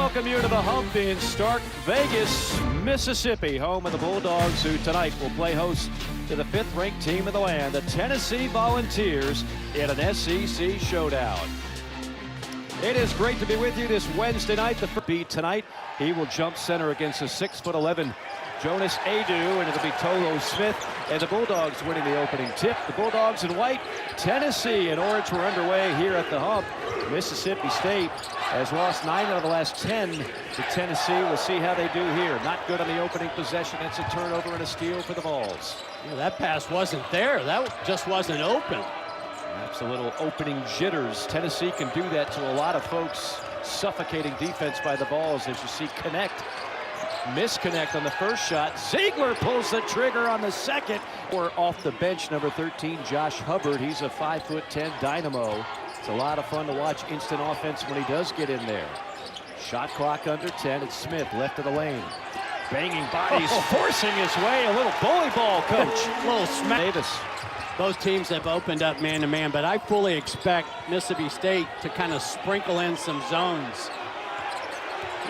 welcome you to the Hump in Stark Vegas, Mississippi, home of the Bulldogs, who tonight will play host to the fifth-ranked team of the land, the Tennessee Volunteers, in an SEC showdown. It is great to be with you this Wednesday night. The first beat tonight, he will jump center against a 6'11" Jonas Aidoo, and it'll be Tolu Smith, and the Bulldogs winning the opening tip. The Bulldogs in white, Tennessee and orange were underway here at the Hump. Mississippi State has lost 9 out of the last 10 to Tennessee. We'll see how they do here. Not good on the opening possession. It's a turnover and a steal for the Vols. Yeah, that pass wasn't there. That just wasn't open. Perhaps a little opening jitters. Tennessee can do that to a lot of folks. Suffocating defense by the Vols, as you see misconnect on the first shot. Ziegler pulls the trigger on the second. Or off the bench, number 13, Josh Hubbard. He's a 5'10" dynamo. It's a lot of fun to watch instant offense when he does get in there. Shot clock under 10. It's Smith, left of the lane. Banging bodies, forcing his way. A little bully ball, coach. Little smack. Davis. Both teams have opened up man-to-man, but I fully expect Mississippi State to kind of sprinkle in some zones.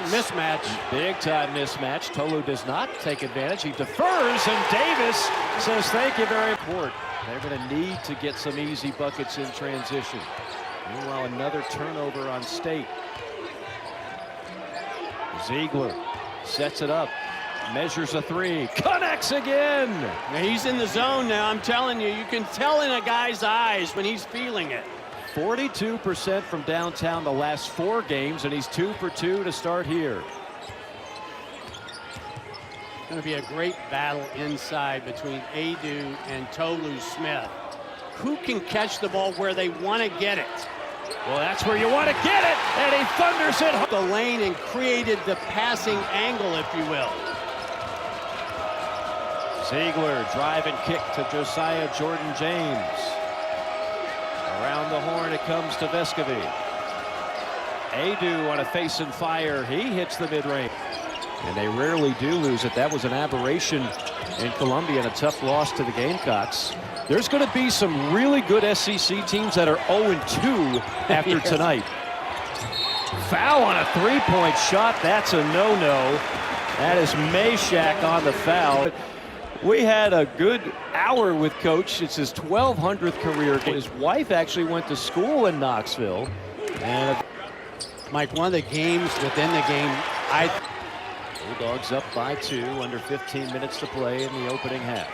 Mismatch. Big time mismatch. Tolu does not take advantage. He defers, and Davis says thank you very much. They're going to need to get some easy buckets in transition. Meanwhile, another turnover on State. Ziegler sets it up, measures a three, connects again. Now he's in the zone now. I'm telling you, you can tell in a guy's eyes when he's feeling it. 42% from downtown the last 4 games, and he's 2 for 2 to start here. It's going to be a great battle inside between Aidoo and Tolu Smith. Who can catch the ball where they want to get it? Well, that's where you want to get it, and he thunders it. The lane and created the passing angle, if you will. Ziegler drive and kick to Josiah Jordan-James. Around the horn it comes to Vescovi. Aidoo on a face and fire. He hits the mid-range. And they rarely do lose it. That was an aberration in Columbia and a tough loss to the Gamecocks. There's going to be some really good SEC teams that are 0-2 after tonight. Foul on a three-point shot. That's a no-no. That is Mashack on the foul. We had a good hour with Coach. It's his 1,200th career. His wife actually went to school in Knoxville. And Mike, one of the games within the game, Bulldogs up by 2, under 15 minutes to play in the opening half.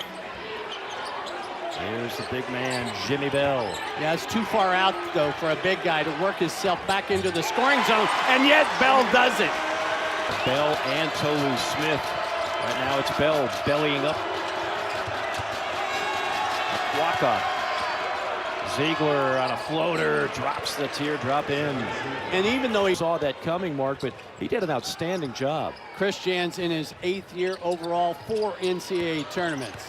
Here's the big man, Jimmy Bell. Yeah, it's too far out, though, for a big guy to work himself back into the scoring zone, and yet Bell does it. Bell and Tolu Smith. Right now it's Bell bellying up. Walk-on. Ziegler on a floater, drops the teardrop in. And even though he saw that coming, Mark, but he did an outstanding job. Chris Jans in his 8th year overall, 4 NCAA tournaments.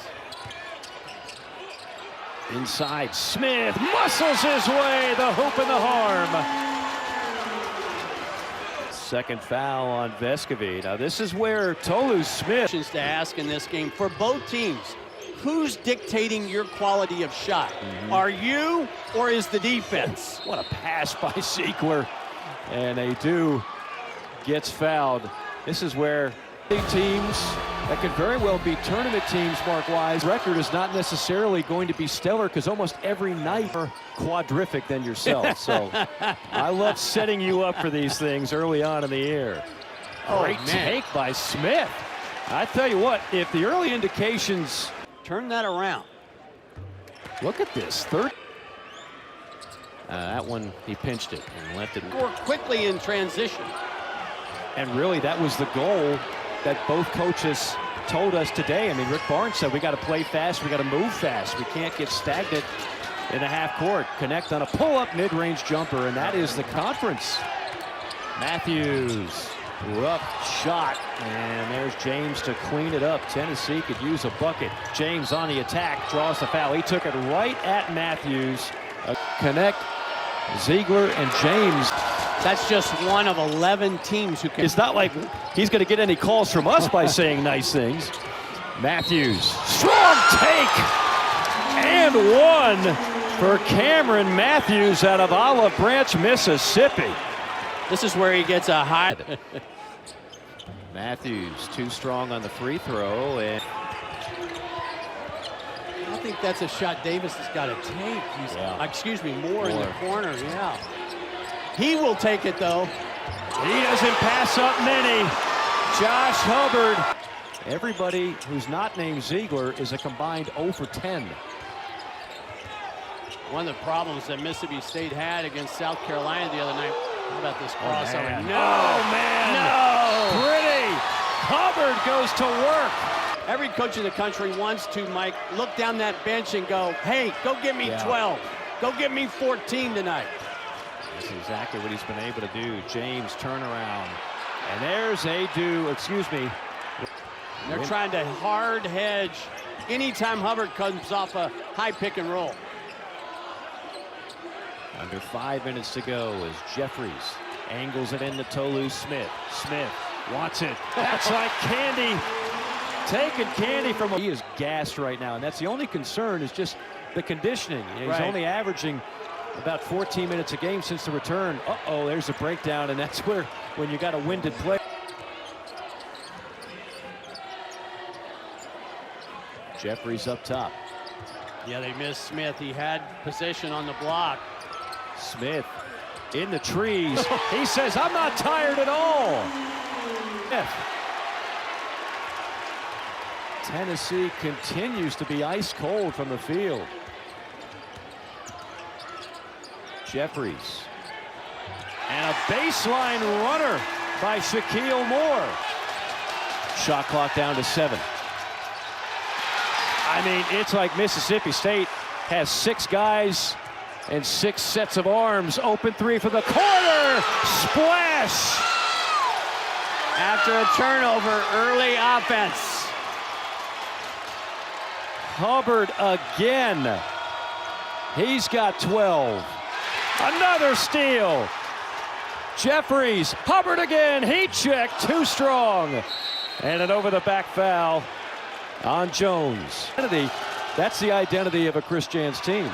Inside, Smith muscles his way, the hoop and the harm. Second foul on Vescovi. Now this is where Tolu Smith to ask in this game for both teams. Who's dictating your quality of shot? Are you, or is the defense? What a pass by Ziegler. And Aidoo gets fouled. This is where teams that could very well be tournament teams, Mark Wise. Record is not necessarily going to be stellar because almost every night are quadrific than yourself. So I love setting you up for these things early on in the year. Great take by Smith. I tell you what, if the early indications turn that around. Look at this. Third. That one, he pinched it and left it. Score quickly in transition. And really, that was the goal that both coaches told us today. I mean, Rick Barnes said we got to play fast, we got to move fast. We can't get stagnant in the half court. Connect on a pull-up mid-range jumper, and that is the conference. Matthews, rough shot, and there's James to clean it up. Tennessee could use a bucket. James on the attack, draws the foul. He took it right at Matthews. Connect, Ziegler and James. That's just one of 11 teams who can. It's not like he's going to get any calls from us by saying nice things. Matthews, strong take, and one for Cameron Matthews out of Olive Branch, Mississippi. This is where he gets a high. Matthews too strong on the free throw, and I think that's a shot Davis has got to take. He's, excuse me, Moore in the corner. Yeah. He will take it, though. He doesn't pass up many. Josh Hubbard. Everybody who's not named Ziegler is a combined 0 for 10. One of the problems that Mississippi State had against South Carolina the other night. How about this crossover? Man. No. Oh, man. No. Pretty. Hubbard goes to work. Every coach in the country wants to, Mike, look down that bench and go, hey, go get me 12. Go get me 14 tonight. That's exactly what he's been able to do. James turnaround. And there's Adu, They're trying to hard hedge anytime Hubbard comes off a high pick and roll. Under 5 minutes to go as Jeffries angles it into Tolu Smith. Smith wants it. That's like candy. Taking candy from him. He is gassed right now, and that's the only concern is just the conditioning. He's only averaging about 14 minutes a game since the return. Uh-oh, there's a breakdown, and that's where when you got a winded play. Jeffries up top. Yeah, they missed Smith. He had possession on the block. Smith in the trees. He says, I'm not tired at all. Tennessee continues to be ice cold from the field. Jeffries. And a baseline runner by Shaquille Moore. Shot clock down to 7. I mean, it's like Mississippi State has 6 guys and 6 sets of arms. Open 3 for the corner. Splash! After a turnover, early offense. Hubbard again. He's got 12. Another steal. Jeffries, Hubbard again. Heat check, too strong. And an over the back foul on Jones. That's the identity of a Chris Jans team.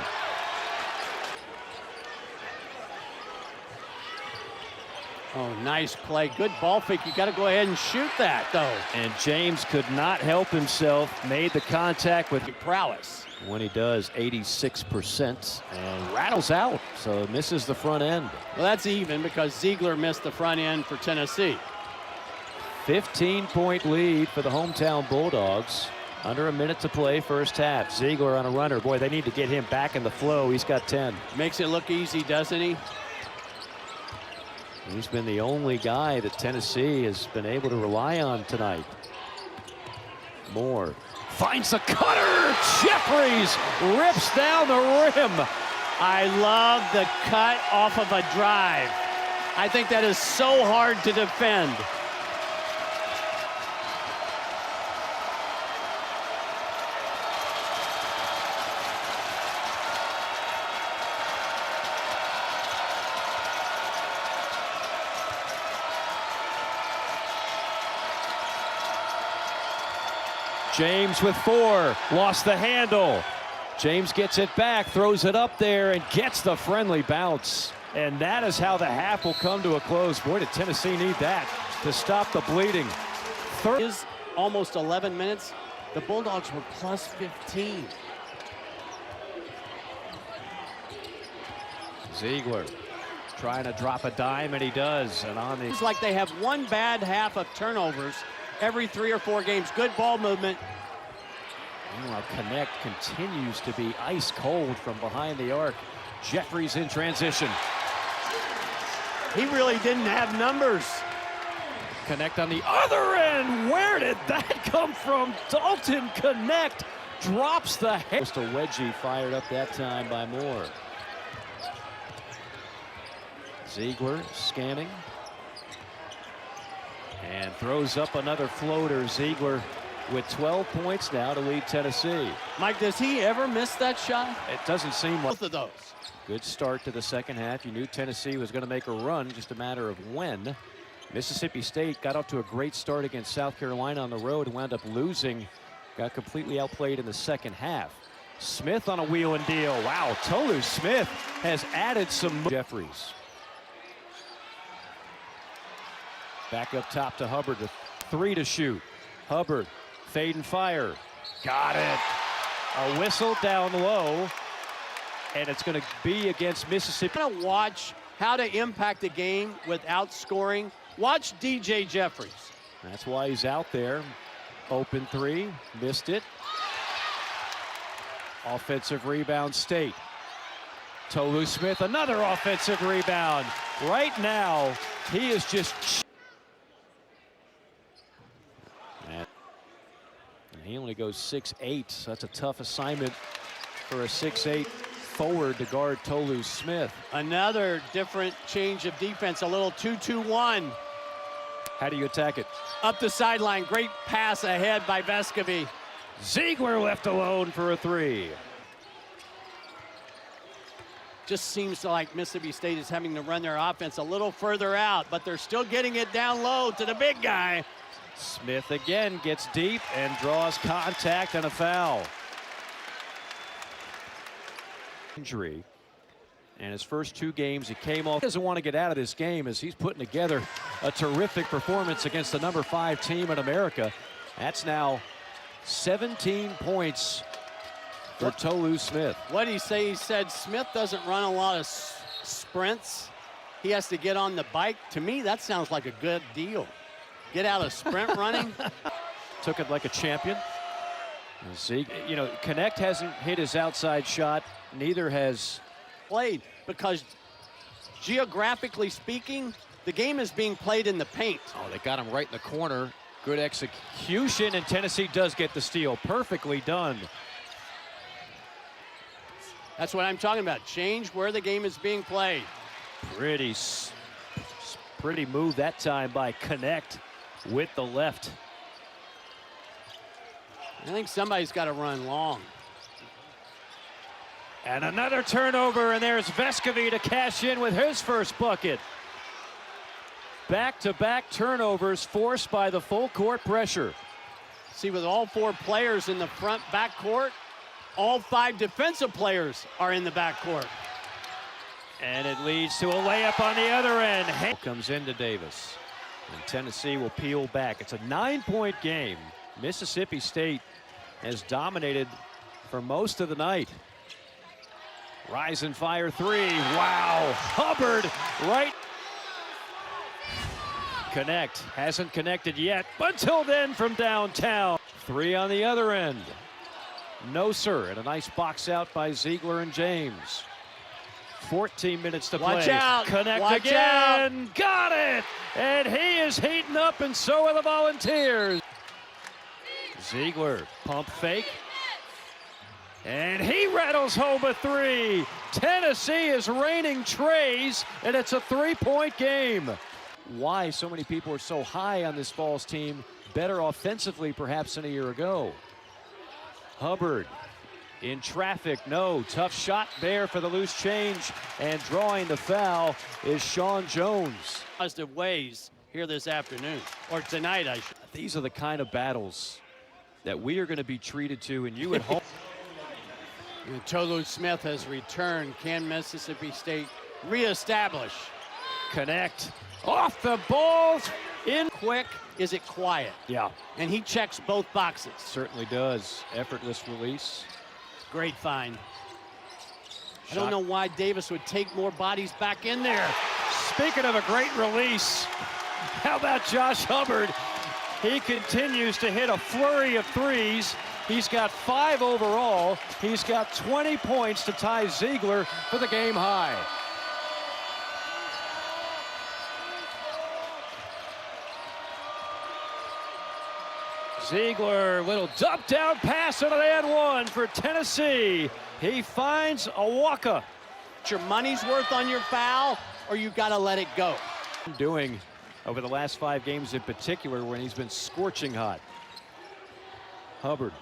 Oh, nice play. Good ball fake. You got to go ahead and shoot that, though. And James could not help himself. Made the contact with prowess. When he does, 86%, and rattles out, so misses the front end. Well, that's even because Ziegler missed the front end for Tennessee. 15-point lead for the hometown Bulldogs. Under a minute to play, first half. Ziegler on a runner. Boy, they need to get him back in the flow. He's got 10. Makes it look easy, doesn't he? He's been the only guy that Tennessee has been able to rely on tonight. Moore finds the cutter. Jeffries rips down the rim. I love the cut off of a drive. I think that is so hard to defend. James with 4, lost the handle. James gets it back, throws it up there, and gets the friendly bounce. And that is how the half will come to a close. Boy, did Tennessee need that to stop the bleeding. Is almost 11 minutes. The Bulldogs were plus 15. Ziegler trying to drop a dime, and he does. And on the It's like they have one bad half of turnovers every 3 or 4 games. Good ball movement. Meanwhile, Connect continues to be ice cold from behind the arc. Jeffries in transition. He really didn't have numbers. Connect on the other end. Where did that come from? Dalton Connect drops the head. Just a wedgie fired up that time by Moore. Ziegler scanning. And throws up another floater. Ziegler with 12 points now to lead Tennessee. Mike, does he ever miss that shot? It doesn't seem like. Both of those. Good start to the second half. You knew Tennessee was going to make a run, just a matter of when. Mississippi State got off to a great start against South Carolina on the road and wound up losing. Got completely outplayed in the second half. Smith on a wheel and deal. Wow, Tolu Smith has added some. Jeffries. Back up top to Hubbard. The 3 to shoot. Hubbard, fade and fire. Got it. A whistle down low. And it's going to be against Mississippi. Going to watch how to impact the game without scoring. Watch DJ Jeffries. That's why he's out there. Open 3. Missed it. Offensive rebound, State. Tolu Smith, another offensive rebound. Right now, he is just... And he only goes 6'8", so that's a tough assignment for a 6'8" forward to guard Tolu Smith. Another different change of defense, a little 2-2-1. How do you attack it? Up the sideline, great pass ahead by Vescovi. Ziegler left alone for a 3. Just seems like Mississippi State is having to run their offense a little further out, but they're still getting it down low to the big guy. Smith again gets deep and draws contact and a foul. Injury. And his first 2 games, he came off. He doesn't want to get out of this game as he's putting together a terrific performance against the number 5 team in America. That's now 17 points for Tolu Smith. What did he say? He said Smith doesn't run a lot of sprints. He has to get on the bike. To me, that sounds like a good deal. Get out of sprint running. Took it like a champion. Zeke, you know, Connect hasn't hit his outside shot. Neither has played, because geographically speaking, the game is being played in the paint. Oh, they got him right in the corner. Good execution, and Tennessee does get the steal. Perfectly done. That's what I'm talking about. Change where the game is being played. Pretty move that time by Connect with the left. I think somebody's got to run long. And another turnover, and there's Vescovi to cash in with his first bucket. Back-to-back turnovers forced by the full court pressure. See, with all 4 players in the front backcourt, all 5 defensive players are in the backcourt. And it leads to a layup on the other end. Comes into Davis. And Tennessee will peel back. It's a 9-point game. Mississippi State has dominated for most of the night. Rise and fire 3. Wow. Hubbard right. Connect. Hasn't connected yet, but until then from downtown. 3 on the other end. No, sir. And a nice box out by Ziegler and James. 14 minutes to play. Watch out. Connect Watch again. out. Got it. And he is heating up, and so are the Volunteers. Ziegler, pump fake. And he rattles home a 3. Tennessee is raining trays, and it's a 3-point game. Why so many people are so high on this Vols team, better offensively perhaps than a year ago. Hubbard in traffic, no. Tough shot there for the loose change, and drawing the foul is Sean Jones. Positive ways here this afternoon, or tonight, I should. These are the kind of battles that we are going to be treated to, and you at home. And Tolu Smith has returned. Can Mississippi State reestablish? Connect off the balls in. Quick, is it quiet? Yeah, And he checks both boxes. certainly does. Effortless release. Great find. I don't know why Davis would take more bodies back in there. Speaking of a great release, how about Josh Hubbard? He continues to hit a flurry of 3s. He's got 5 overall. He's got 20 points to tie Ziegler for the game high. Ziegler, little dump down pass into the end one for Tennessee. He finds Awaka. Your money's worth on your foul, or you got to let it go. Doing over the last 5 games in particular when he's been scorching hot. Hubbard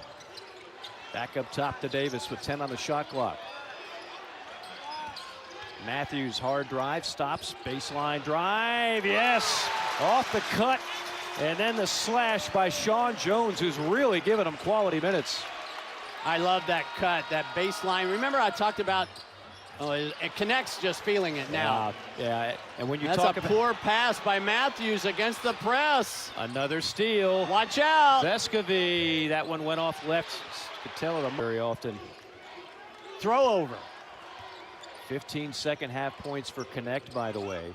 back up top to Davis with 10 on the shot clock. Matthews hard drive, stops, baseline drive, yes, off the cut, and then the slash by Sean Jones, who's really given him quality minutes. I love that cut, that baseline. Remember I talked about Oh, it connects, just feeling it now. Yeah, and when you That's talk a about poor pass by Matthews against the press. another steal. Watch out. Vescovi, that one went off left. Could tell them very often. Throw over. 15 second half points for Connect, by the way.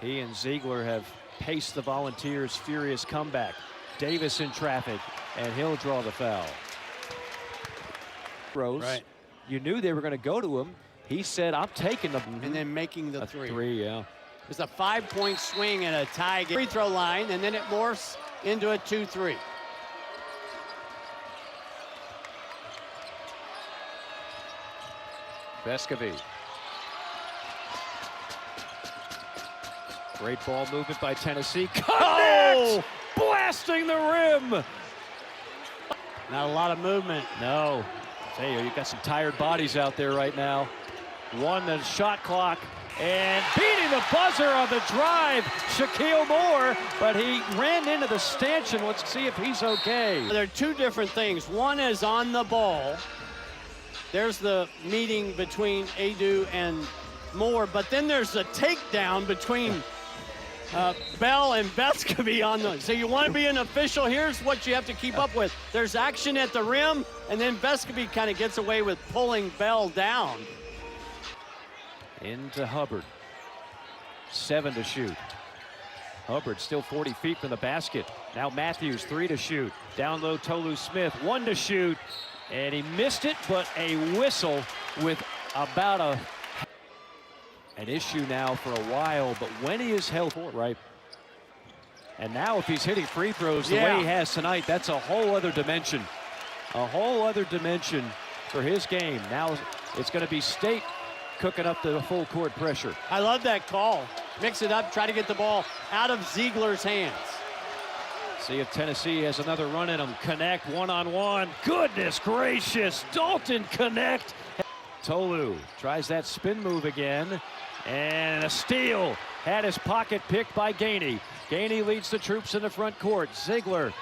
He and Ziegler have paced the Volunteers' furious comeback. Davis in traffic, and he'll draw the foul. Rose, Right. you knew they were going to go to him. He said, I'm taking them. And then making the a three. three, yeah. It's a 5-point swing and a tie game. Free throw line, and then it morphs into a 2-3. Vescovi. Great ball movement by Tennessee. Connect! Oh! Blasting the rim! Not a lot of movement. No. Hey, you've got some tired bodies out there right now. Won the shot clock and beating the buzzer on the drive, Shaquille Moore, but he ran into the stanchion. Let's see if he's okay. There are two different things. One is on the ball. There's the meeting between Adu and Moore, but then there's a takedown between Bell and Vescovi on the. So you want to be an official, here's what you have to keep up with. There's action at the rim, and then Vescovi kind of gets away with pulling Bell down. Into Hubbard. 7 to shoot. Hubbard still 40 feet from the basket. Now Matthews, 3 to shoot. Down low, Tolu Smith, 1 to shoot. And he missed it, but a whistle with about an issue now for a while. But when he is held for it, right? And now if he's hitting free throws the way he has tonight, that's a whole other dimension. A whole other dimension for his game. Now it's going to be State cooking up the full court pressure. I love that call. Mix it up, try to get the ball out of Ziegler's hands. See if Tennessee has another run in them. Connect one-on-one. Goodness gracious, Dalton Connect. Tolu tries that spin move again. And a steal. Had his pocket picked by Gainey. Gainey leads the troops in the front court. Ziegler,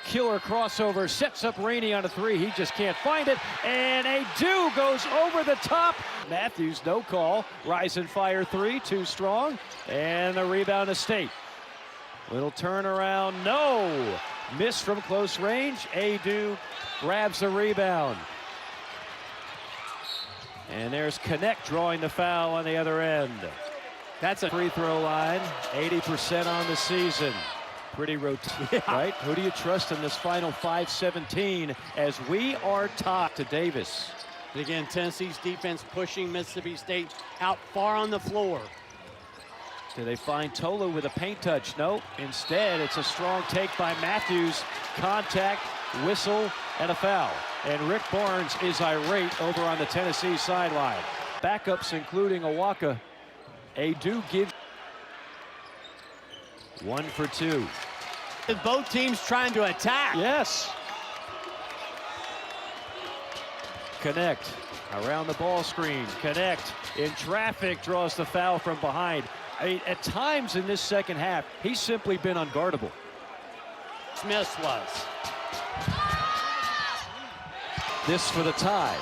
killer crossover, sets up Rainey on a three. He just can't find it. And Adu goes over the top. Matthews, no call. Rise and fire three, too strong. And the rebound to State. Little turnaround, no. Miss from close range. Adu grabs the rebound. And there's Connect drawing the foul on the other end. That's a free throw line, 80% on the season. Pretty routine, right? Who do you trust in this final 5-17 as we are tied to Davis? And again, Tennessee's defense pushing Mississippi State out far on the floor. Do they find Tolu with a paint touch? No. Instead, it's a strong take by Matthews. Contact, whistle, and a foul. And Rick Barnes is irate over on the Tennessee sideline. Backups, including Awaka. Adu gives 1 for 2. Both teams trying to attack. Yes. Connect around the ball screen. Connect in traffic, draws the foul from behind. I mean, at times in this second half, he's simply been unguardable. Smith was. This for the tie.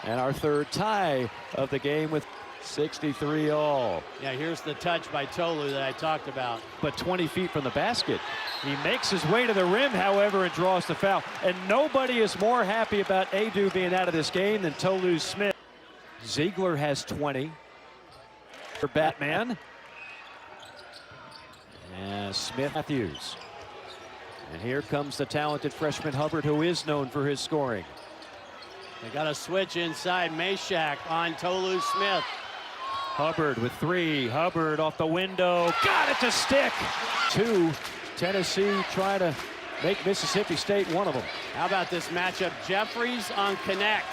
And our third tie of the game with 63 all. Yeah, here's the touch by Tolu that I talked about. But 20 feet from the basket. He makes his way to the rim, however, and draws the foul. And nobody is more happy about Adu being out of this game than Tolu Smith. Ziegler has 20 for Batman. And Smith Matthews. And here comes the talented freshman Hubbard, who is known for his scoring. They got a switch inside. Meshack on Tolu Smith. Hubbard with 3. Hubbard off the window. Got it to stick. 2. Tennessee trying to make Mississippi State one of them. How about this matchup? Jeffries on Connect.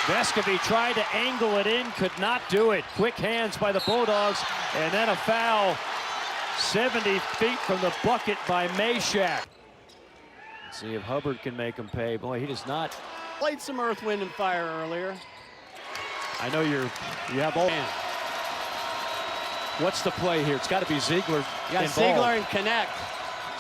Vescovi tried to angle it in, could not do it. Quick hands by the Bulldogs, and then a foul 70 feet from the bucket by Meshack. Let's see if Hubbard can make him pay. Boy, he does not. Played some Earth, Wind, and Fire earlier. I know you have all. Man. What's the play here? It's got to be Ziegler You got involved. Ziegler and Connect.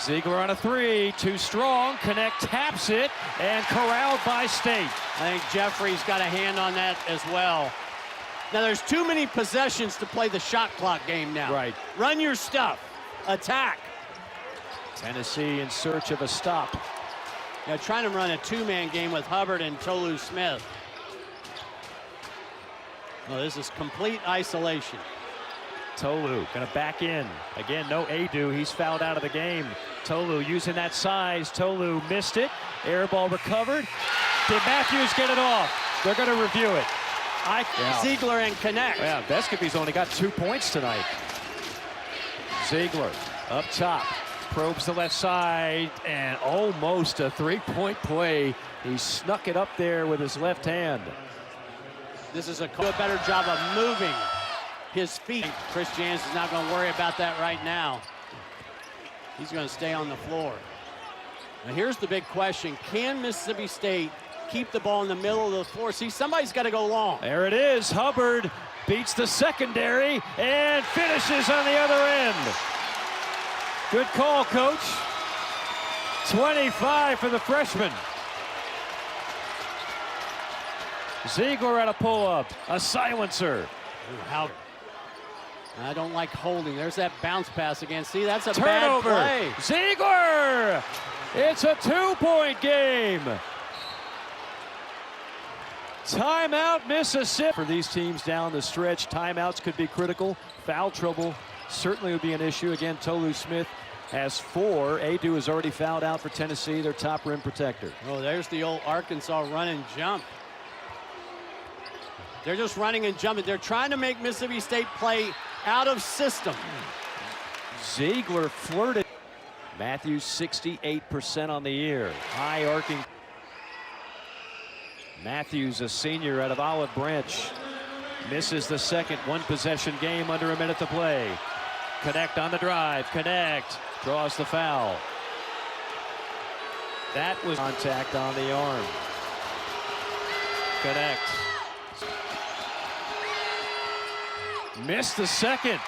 Ziegler on a three, too strong. Connect taps it, and corralled by State. I think Jeffries got a hand on that as well. Now there's too many possessions to play the shot clock game now. Right. Run your stuff. Attack. Tennessee in search of a stop. Now trying to run a two-man game with Hubbard and Tolu Smith. Oh, this is complete isolation. Tolu gonna back in. Again, no Adu, he's fouled out of the game. Tolu using that size. Tolu missed it. Air ball recovered. Did Matthews get it off? They're gonna review it. Ziegler and connect. Yeah, Vescovi's only got 2 points tonight. Ziegler up top, probes the left side, and almost a three-point play. He snuck it up there with his left hand. This is a better job of moving his feet. Chris Jansen's not going to worry about that right now. He's going to stay on the floor. Now here's the big question. Can Mississippi State keep the ball in the middle of the floor? See, somebody's got to go long. There it is. Hubbard beats the secondary and finishes on the other end. Good call, Coach. 25 for the freshman. Ziegler at a pull-up, a silencer. I don't like holding. There's that bounce pass again. See, that's a Turnover. bad play. Ziegler! It's a two-point game. Timeout, Mississippi. For these teams down the stretch, timeouts could be critical. Foul trouble certainly would be an issue. Again, Tolu Smith has 4. Adu is already fouled out for Tennessee, their top rim protector. Oh, there's the old Arkansas run and jump. They're just running and jumping. They're trying to make Mississippi State play out of system. Ziegler flirted. Matthews 68% on the year. High arcing. Matthews, a senior out of Olive Branch, misses the second. One possession game, under a minute to play. Connect on the drive. Connect draws the foul. That was contact on the arm. Connect. Missed the second.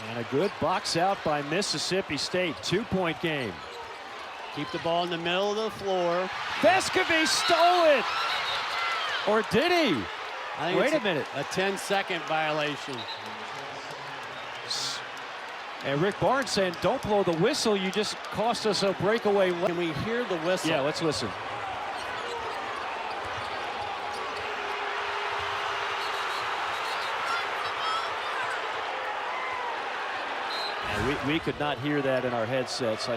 And a good box out by Mississippi State. 2-point game. Keep the ball in the middle of the floor. Vescovi stole it. Or did he? I think Wait a minute. A 10-second violation. And Rick Barnes saying, don't blow the whistle. You just cost us a breakaway. Can we hear the whistle? Yeah, let's listen. And we could not hear that in our headsets.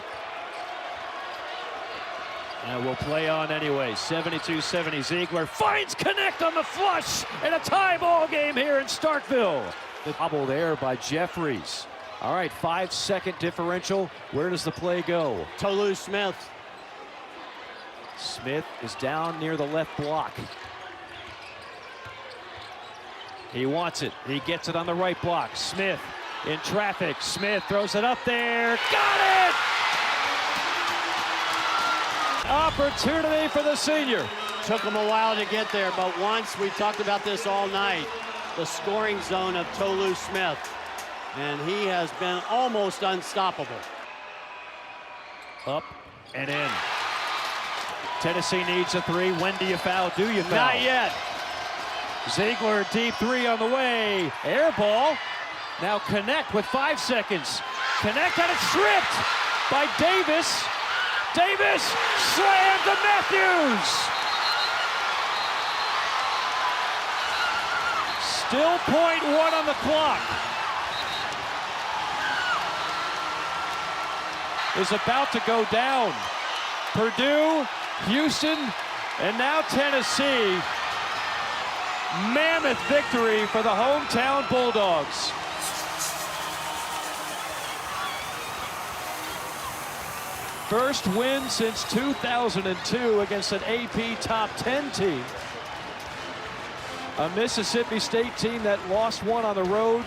And we'll play on anyway. 72-70. Ziegler finds connect on the flush, and a tie ball game here in Starkville. The bobble there by Jeffries. All right, 5-second differential. Where does the play go? Tolu Smith. Smith is down near the left block. He wants it. He gets it on the right block. Smith in traffic. Smith throws it up there. Got it! Opportunity for the senior. Took him a while to get there, but once, we talked about this all night, the scoring zone of Tolu Smith. And he has been almost unstoppable. Up and in. Tennessee needs a three. When do you foul? Do you foul? Not yet. Ziegler, deep three on the way. Air ball. Now Connect with 5 seconds. Connect had it stripped by Davis. Davis slammed to Matthews. Still .1 on the clock. Is about to go down. Purdue, Houston, and now Tennessee. Mammoth victory for the hometown Bulldogs. First win since 2002 against an AP top 10 team. A Mississippi State team that lost one on the road